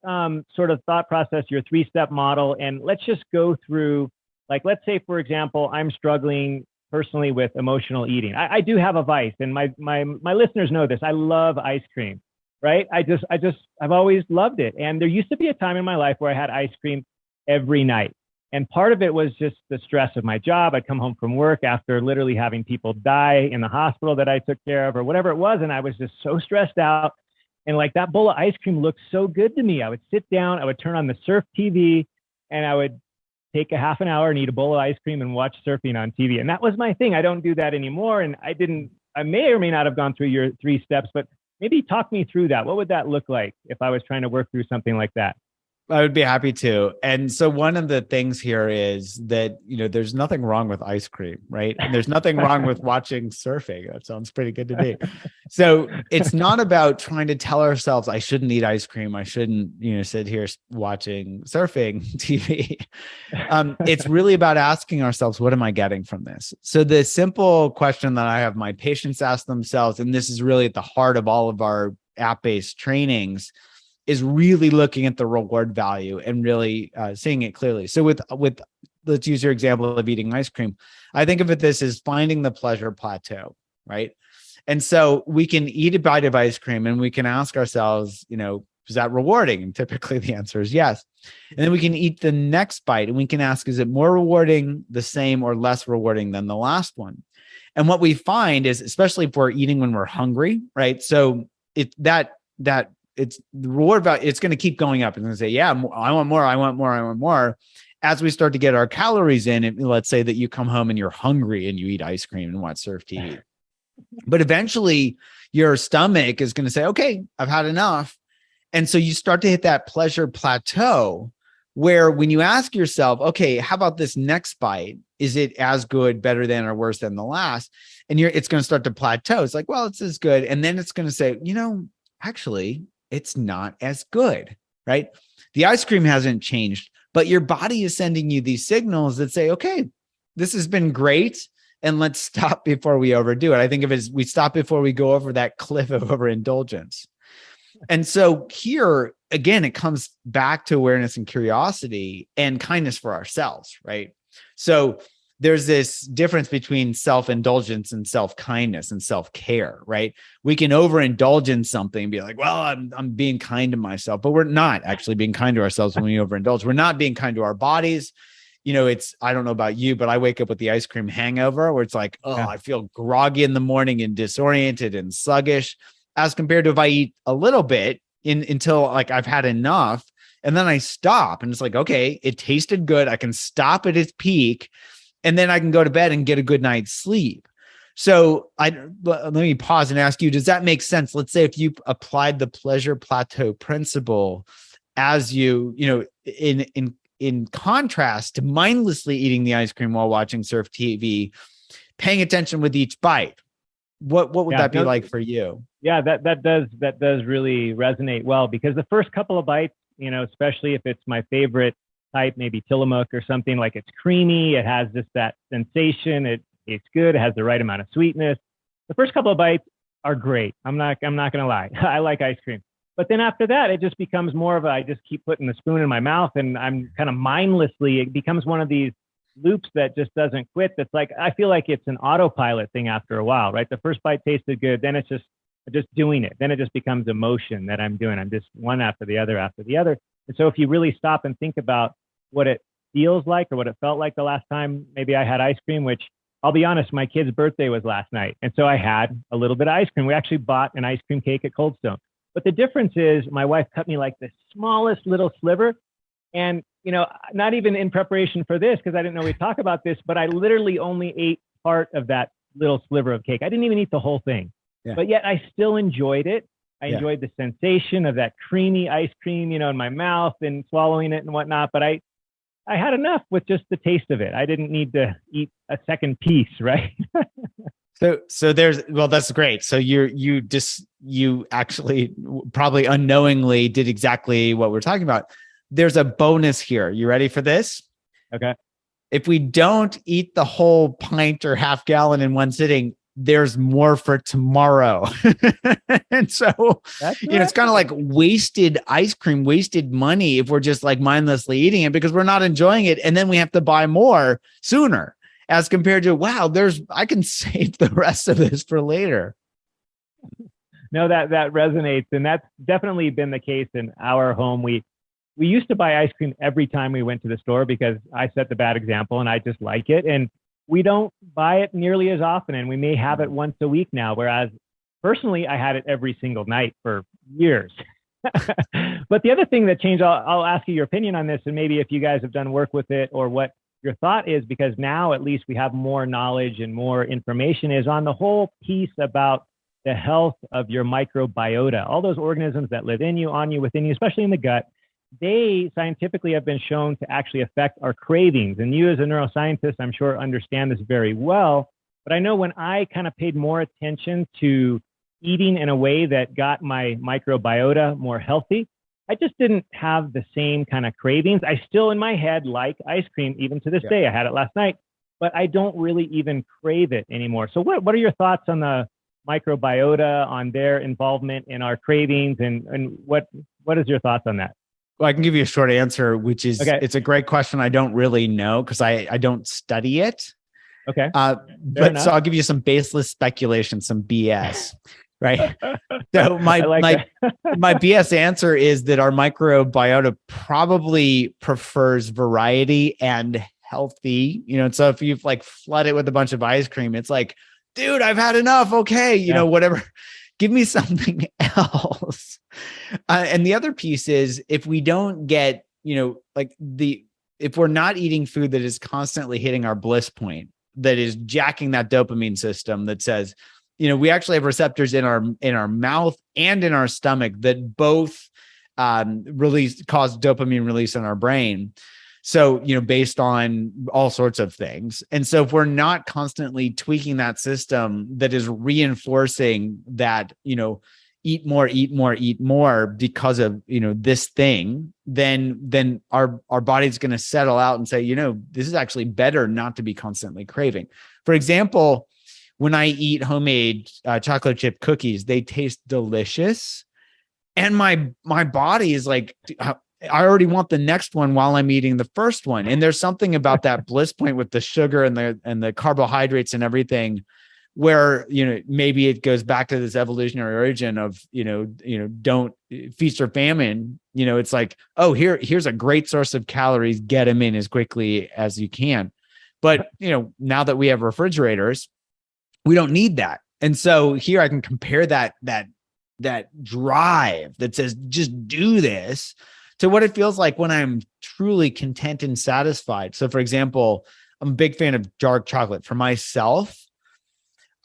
sort of thought process, your 3-step model, and let's just go through, like, let's say, for example, I'm struggling personally with emotional eating. I do have a vice, and my listeners know this. I love ice cream, right? I've always loved it. And there used to be a time in my life where I had ice cream every night. And part of it was just the stress of my job. I'd come home from work after literally having people die in the hospital that I took care of or whatever it was. And I was just so stressed out. And like that bowl of ice cream looked so good to me. I would sit down, I would turn on the surf TV, and I would take a half an hour and eat a bowl of ice cream and watch surfing on TV. And that was my thing. I don't do that anymore. And I may or may not have gone through your 3 steps, but maybe talk me through that. What would that look like if I was trying to work through something like that? I would be happy to. And so one of the things here is that, there's nothing wrong with ice cream, right? And there's nothing wrong with watching surfing. That sounds pretty good to me. So it's not about trying to tell ourselves, I shouldn't eat ice cream. I shouldn't, sit here watching surfing TV. It's really about asking ourselves, what am I getting from this? So the simple question that I have my patients ask themselves, and this is really at the heart of all of our app-based trainings, is really looking at the reward value and really seeing it clearly. So with let's use your example of eating ice cream. I think of it this as finding the pleasure plateau, right? And so we can eat a bite of ice cream and we can ask ourselves, is that rewarding? And typically the answer is yes. And then we can eat the next bite and we can ask, is it more rewarding, the same, or less rewarding than the last one? And what we find is, especially if we're eating when we're hungry, right? So it's the reward value, it's going to keep going up. It's going to say, yeah, I want more, I want more, I want more. As we start to get our calories in, and let's say that you come home and you're hungry and you eat ice cream and watch surf TV. But eventually your stomach is going to say, okay, I've had enough. And so you start to hit that pleasure plateau Where when you ask yourself, okay, how about this next bite? Is it as good, better than, or worse than the last? And it's going to start to plateau. It's like, well, it's as good. And then it's going to say, actually, it's not as good, right? The ice cream hasn't changed, but your body is sending you these signals that say, okay, this has been great. And let's stop before we overdo it. I think of it as we stop before we go over that cliff of overindulgence. And so here, again, it comes back to awareness and curiosity and kindness for ourselves, right? So there's this difference between self-indulgence and self-kindness and self-care, right? We can overindulge in something and be like, well, I'm being kind to myself, but we're not actually being kind to ourselves when we overindulge. We're not being kind to our bodies. I don't know about you, but I wake up with the ice cream hangover where it's like, I feel groggy in the morning and disoriented and sluggish, as compared to if I eat a little bit until like I've had enough. And then I stop and it's like, okay, it tasted good. I can stop at its peak and then I can go to bed and get a good night's sleep. So let me pause and ask you, does that make sense? Let's say if you applied the pleasure plateau principle as in contrast to mindlessly eating the ice cream while watching surf TV, paying attention with each bite, what would that be like for you? Yeah, that does really resonate well, because the first couple of bites, especially if it's my favorite type, maybe Tillamook or something, like it's creamy, it has just that sensation, it's good, it has the right amount of sweetness. The first couple of bites are great. I'm not gonna lie. I like ice cream. But then after that, it just becomes more of I just keep putting the spoon in my mouth and I'm kind of mindlessly, it becomes one of these loops that just doesn't quit. That's like, I feel like it's an autopilot thing after a while, right? The first bite tasted good. Then it's just doing it. Then it just becomes emotion that I'm doing. I'm just one after the other after the other. And so if you really stop and think about what it feels like or what it felt like the last time maybe I had ice cream, which I'll be honest, my kid's birthday was last night. And so I had a little bit of ice cream. We actually bought an ice cream cake at Cold Stone. But the difference is my wife cut me like the smallest little sliver. And, not even in preparation for this, because I didn't know we'd talk about this, but I literally only ate part of that little sliver of cake. I didn't even eat the whole thing, but yet I still enjoyed it. I enjoyed the sensation of that creamy ice cream, in my mouth and swallowing it and whatnot. But I had enough with just the taste of it. I didn't need to eat a second piece, right? So that's great. So you actually probably unknowingly did exactly what we're talking about. There's a bonus here. You ready for this? Okay. If we don't eat the whole pint or half gallon in one sitting, there's more for tomorrow. And so, it's kind of like wasted ice cream, wasted money if we're just like mindlessly eating it because we're not enjoying it. And then we have to buy more sooner as compared to, wow, I can save the rest of this for later. No, that resonates. And that's definitely been the case in our home. We used to buy ice cream every time we went to the store because I set the bad example and I just like it. And we don't buy it nearly as often. And we may have it once a week now. Whereas personally, I had it every single night for years. But the other thing that changed, I'll ask you your opinion on this. And maybe if you guys have done work with it or what your thought is, because now at least we have more knowledge and more information, is on the whole piece about the health of your microbiota, all those organisms that live in you, on you, within you, especially in the gut. They scientifically have been shown to actually affect our cravings. And you as a neuroscientist, I'm sure, understand this very well. But I know when I kind of paid more attention to eating in a way that got my microbiota more healthy, I just didn't have the same kind of cravings. I still in my head like ice cream, even to this day. I had it last night, but I don't really even crave it anymore. So what are your thoughts on the microbiota, on their involvement in our cravings? And what is your thoughts on that? Well, I can give you a short answer, which is, It's a great question. I don't really know because I don't study it. Okay. So I'll give you some baseless speculation, some BS, right? So my BS answer is that our microbiota probably prefers variety and healthy, and so if you've like flood it with a bunch of ice cream, it's like, dude, I've had enough. Okay. Whatever. Give me something else. And the other piece is if we don't get, if we're not eating food that is constantly hitting our bliss point, that is jacking that dopamine system that says, we actually have receptors in our mouth and in our stomach that both cause dopamine release in our brain. So, based on all sorts of things. And so if we're not constantly tweaking that system that is reinforcing that, eat more, eat more, eat more because of, this thing, then our body's going to settle out and say, this is actually better not to be constantly craving. For example, when I eat homemade chocolate chip cookies, they taste delicious. And my body is like, I already want the next one while I'm eating the first one. And there's something about that bliss point with the sugar and the carbohydrates and everything, where, maybe it goes back to this evolutionary origin of, don't feast or famine. It's like, oh, here's a great source of calories, get them in as quickly as you can. But, now that we have refrigerators, we don't need that. And so here I can compare that drive that says, just do this, to what it feels like when I'm truly content and satisfied. So for example, I'm a big fan of dark chocolate. For myself,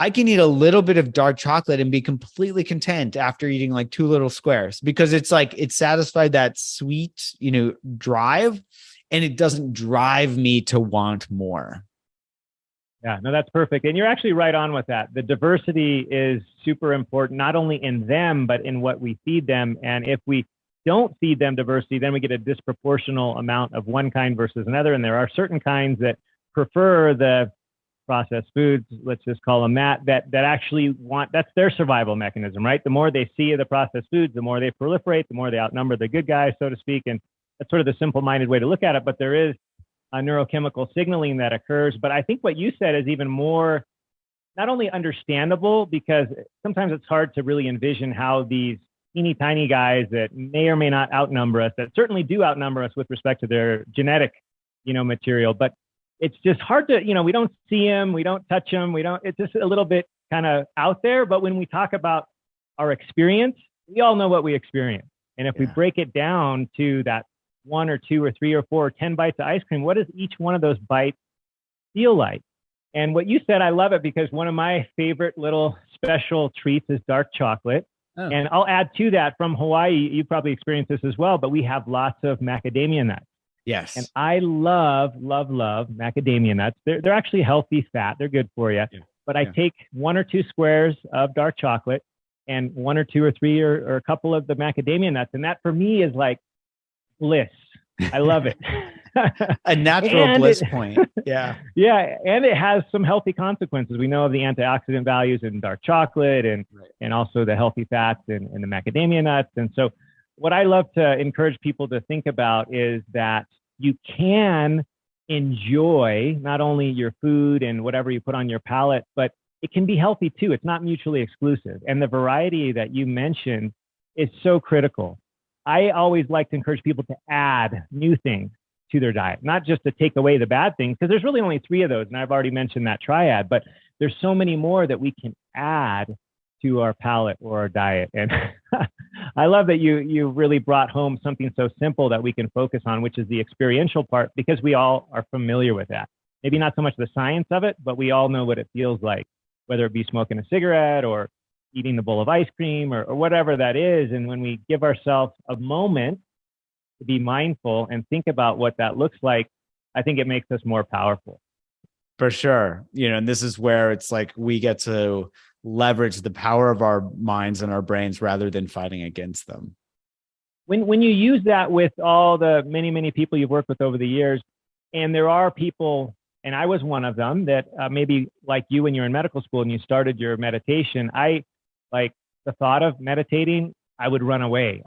I can eat a little bit of dark chocolate and be completely content after eating like 2 little squares, because it's like, it satisfied that sweet, drive, and it doesn't drive me to want more. Yeah, no, that's perfect. And you're actually right on with that. The diversity is super important, not only in them, but in what we feed them. And if we don't feed them diversity, then we get a disproportional amount of one kind versus another. And there are certain kinds that prefer the processed foods, let's just call them that actually want, that's their survival mechanism, right? The more they see of the processed foods, the more they proliferate, the more they outnumber the good guys, so to speak. And that's sort of the simple-minded way to look at it. But there is a neurochemical signaling that occurs. But I think what you said is even more, not only understandable, because sometimes it's hard to really envision how these teeny tiny guys that may or may not outnumber us, that certainly do outnumber us with respect to their genetic, material, but it's just hard to, we don't see them, we don't touch them, it's just a little bit kind of out there. But when we talk about our experience, we all know what we experience. And if we break it down to that 1 or 2 or 3 or 4 or 10 bites of ice cream, what does each one of those bites feel like? And what you said, I love it, because one of my favorite little special treats is dark chocolate. Oh. And I'll add to that, from Hawaii, you probably experienced this as well, but we have lots of macadamia nuts. Yes. And I love macadamia nuts. They're actually healthy fat. They're good for you. Yeah. But I take 1 or 2 squares of dark chocolate and 1 or 2 or 3 or a couple of the macadamia nuts. And that for me is like bliss. I love it. A natural bliss point. Yeah. Yeah. And it has some healthy consequences. We know of the antioxidant values in dark chocolate and also the healthy fats in the macadamia nuts. And so what I love to encourage people to think about is that you can enjoy not only your food and whatever you put on your palate, but it can be healthy too. It's not mutually exclusive. And the variety that you mentioned is so critical. I always like to encourage people to add new things to their diet, not just to take away the bad things, because there's really only 3 of those. And I've already mentioned that triad, but there's so many more that we can add to our palate or our diet. And I love that you really brought home something so simple that we can focus on, which is the experiential part, because we all are familiar with that. Maybe not so much the science of it, but we all know what it feels like, whether it be smoking a cigarette or eating the bowl of ice cream or whatever that is. And when we give ourselves a moment to be mindful and think about what that looks like, I think it makes us more powerful. For sure. And this is where it's like we get to leverage the power of our minds and our brains rather than fighting against them. When you use that with all the many people you've worked with over the years, and there are people, and I was one of them, that maybe like you when you're in medical school and you started your meditation, I like the thought of meditating, I would run away.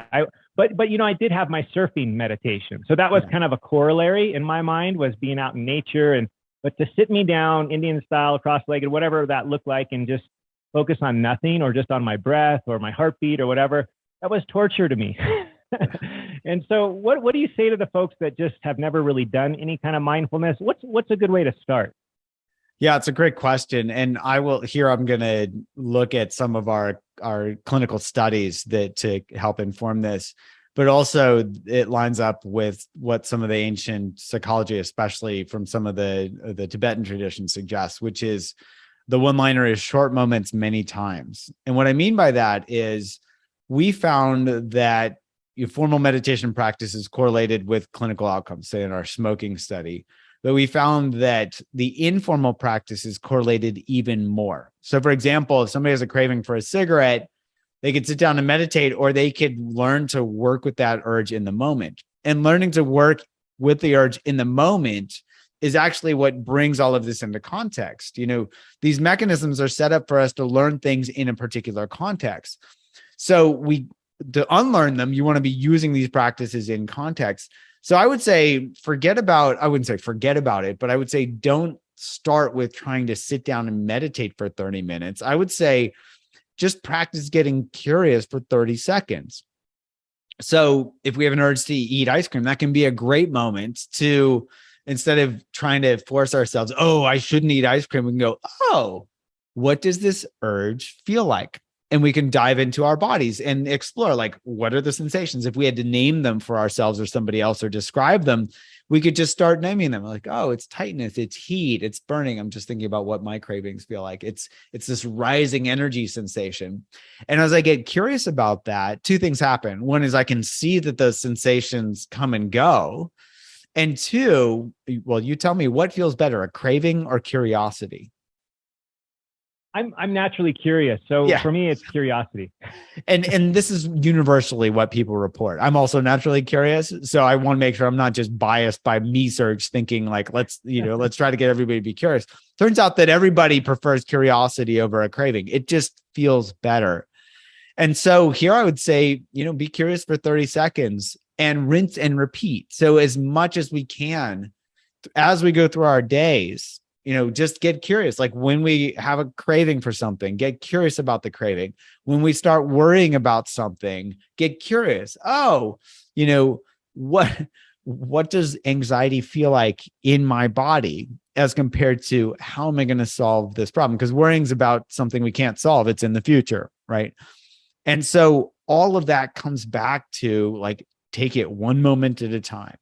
But I did have my surfing meditation. So that was kind of a corollary in my mind, was being out in nature. But to sit me down, Indian style, cross-legged, whatever that looked like, and just focus on nothing or just on my breath or my heartbeat or whatever, that was torture to me. And so what do you say to the folks that just have never really done any kind of mindfulness? What's a good way to start? Yeah, it's a great question. And I'm going to look at some of our clinical studies to help inform this, but also it lines up with what some of the ancient psychology, especially from some of the Tibetan tradition, suggests, which is the one-liner is short moments many times. And what I mean by that is we found that formal meditation practices correlated with clinical outcomes, say in our smoking study. But we found that the informal practices correlated even more. So, for example, if somebody has a craving for a cigarette, they could sit down and meditate, or they could learn to work with that urge in the moment. And learning to work with the urge in the moment is actually what brings all of this into context. These mechanisms are set up for us to learn things in a particular context. So to unlearn them, you want to be using these practices in context. So I would say I wouldn't say forget about it, but I would say don't start with trying to sit down and meditate for 30 minutes. I would say just practice getting curious for 30 seconds. So if we have an urge to eat ice cream, that can be a great moment to, instead of trying to force ourselves, oh, I shouldn't eat ice cream, we can go, oh, what does this urge feel like? And we can dive into our bodies and explore, like, what are the sensations? If we had to name them for ourselves or somebody else or describe them, we could just start naming them. Like, oh, it's tightness, it's heat, it's burning. I'm just thinking about what my cravings feel like. It's this rising energy sensation. And as I get curious about that, two things happen. One is I can see that those sensations come and go. And two, well, you tell me, what feels better, a craving or curiosity? I'm naturally curious. So for me, it's curiosity. And this is universally what people report. I'm also naturally curious. So I want to make sure I'm not just biased by me search thinking like, let's try to get everybody to be curious. Turns out that everybody prefers curiosity over a craving. It just feels better. And so here I would say, be curious for 30 seconds and rinse and repeat. So as much as we can, as we go through our days, just get curious. Like when we have a craving for something, get curious about the craving. When we start worrying about something, get curious. Oh, what does anxiety feel like in my body as compared to how am I going to solve this problem? Because worrying's about something we can't solve. It's in the future, right? And so all of that comes back to like, take it one moment at a time,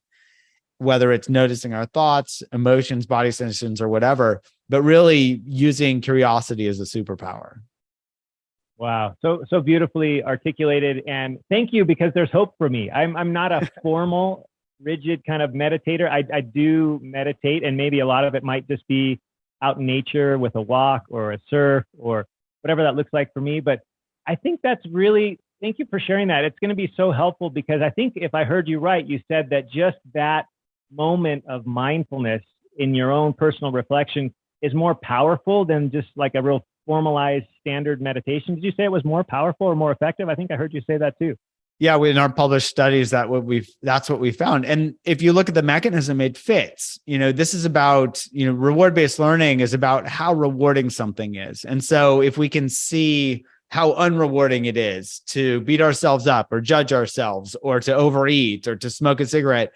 whether it's noticing our thoughts, emotions, body sensations, or whatever, but really using curiosity as a superpower. Wow. So beautifully articulated. And thank you, because there's hope for me. I'm not a formal, rigid kind of meditator. I do meditate, and maybe a lot of it might just be out in nature with a walk or a surf or whatever that looks like for me. But I think thank you for sharing that. It's going to be so helpful, because I think if I heard you right, you said that just that moment of mindfulness in your own personal reflection is more powerful than just like a real formalized standard meditation. Did you say it was more powerful or more effective? I think I heard you say that too. Yeah, in our published studies, that's what we found. And if you look at the mechanism, it fits. This is about, reward-based learning is about how rewarding something is. And so if we can see how unrewarding it is to beat ourselves up or judge ourselves or to overeat or to smoke a cigarette,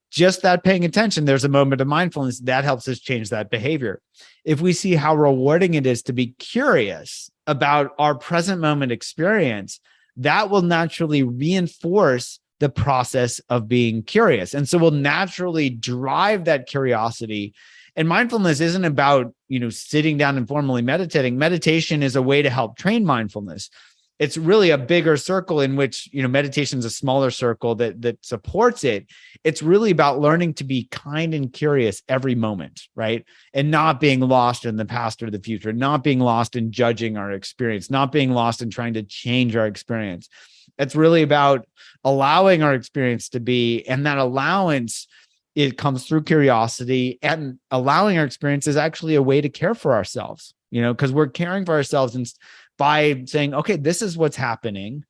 just that paying attention, there's a moment of mindfulness that helps us change that behavior. If we see how rewarding it is to be curious about our present moment experience, that will naturally reinforce the process of being curious. And so we'll naturally drive that curiosity. And mindfulness isn't about, sitting down and formally meditating. Meditation is a way to help train mindfulness. It's really a bigger circle in which, meditation is a smaller circle that supports it. It's really about learning to be kind and curious every moment, right? And not being lost in the past or the future, not being lost in judging our experience, not being lost in trying to change our experience. It's really about allowing our experience to be, and that allowance, it comes through curiosity, and allowing our experience is actually a way to care for ourselves, because we're caring for ourselves and by saying, okay, this is what's happening,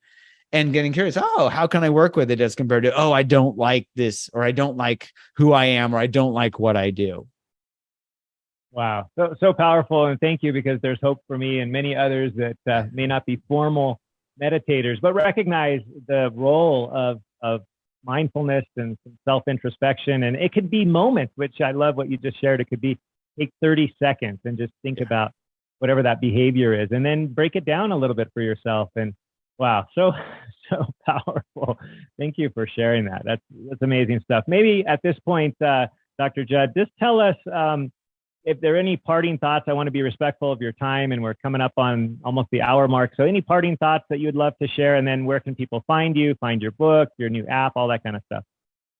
and getting curious. Oh, how can I work with it as compared to, oh, I don't like this, or I don't like who I am, or I don't like what I do. Wow. So powerful. And thank you, because there's hope for me and many others that may not be formal meditators, but recognize the role of mindfulness and some self-introspection. And it could be moments, which I love what you just shared. It could be take 30 seconds and just think about whatever that behavior is, and then break it down a little bit for yourself. And wow, so powerful. Thank you for sharing that. That's amazing stuff. Maybe at this point, Dr. Judd, just tell us if there are any parting thoughts, I want to be respectful of your time, and we're coming up on almost the hour mark. So any parting thoughts that you would love to share, and then where can people find you, find your book, your new app, all that kind of stuff?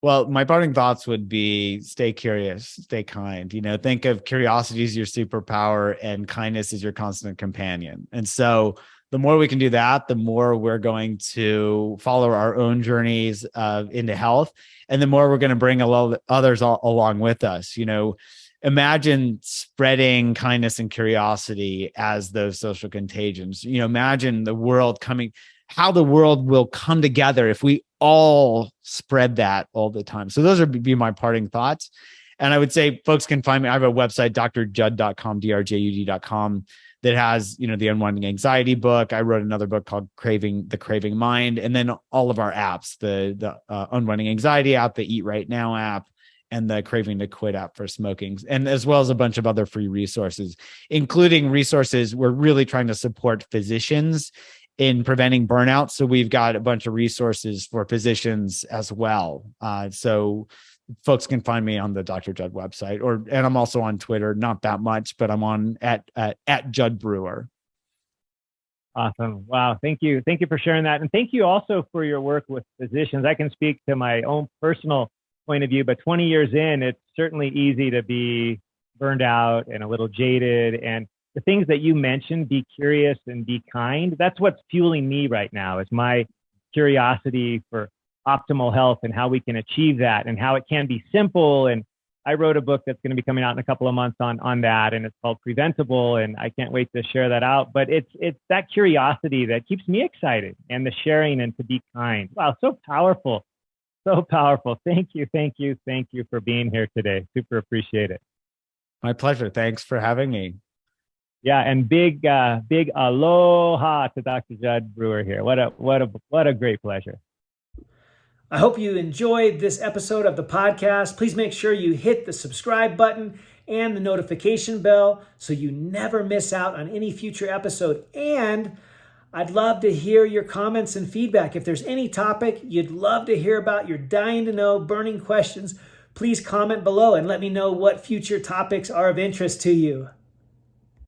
Well, my parting thoughts would be stay curious, stay kind. Think of curiosity as your superpower and kindness as your constant companion. And so the more we can do that, the more we're going to follow our own journeys into health. And the more we're going to bring a lot of others along with us. Imagine spreading kindness and curiosity as those social contagions. Imagine how the world will come together if we all spread that all the time. So those would be my parting thoughts. And I would say folks can find me. I have a website, drjud.com, drjud.com, that has, the Unwinding Anxiety book. I wrote another book called The Craving Mind. And then all of our apps, the Unwinding Anxiety app, the Eat Right Now app, and the Craving to Quit app for smoking, and as well as a bunch of other free resources, including resources. We're really trying to support physicians in preventing burnout. So we've got a bunch of resources for physicians as well. So folks can find me on the Dr. Judd website, and I'm also on Twitter, not that much, but I'm on at Judd Brewer. Awesome. Wow. Thank you. Thank you for sharing that. And thank you also for your work with physicians. I can speak to my own personal point of view, but 20 years in, it's certainly easy to be burned out and a little jaded. And the things that you mentioned, be curious and be kind, that's what's fueling me right now, is my curiosity for optimal health and how we can achieve that and how it can be simple. And I wrote a book that's going to be coming out in a couple of months on that, and it's called Preventable, and I can't wait to share that out. But it's that curiosity that keeps me excited, and the sharing and to be kind. Wow, so powerful. So powerful. Thank you for being here today. Super appreciate it. My pleasure. Thanks for having me. Yeah, and big aloha to Dr. Judd Brewer here. What a great pleasure. I hope you enjoyed this episode of the podcast. Please make sure you hit the subscribe button and the notification bell so you never miss out on any future episode. And I'd love to hear your comments and feedback. If there's any topic you'd love to hear about, you're dying to know, burning questions, please comment below and let me know what future topics are of interest to you.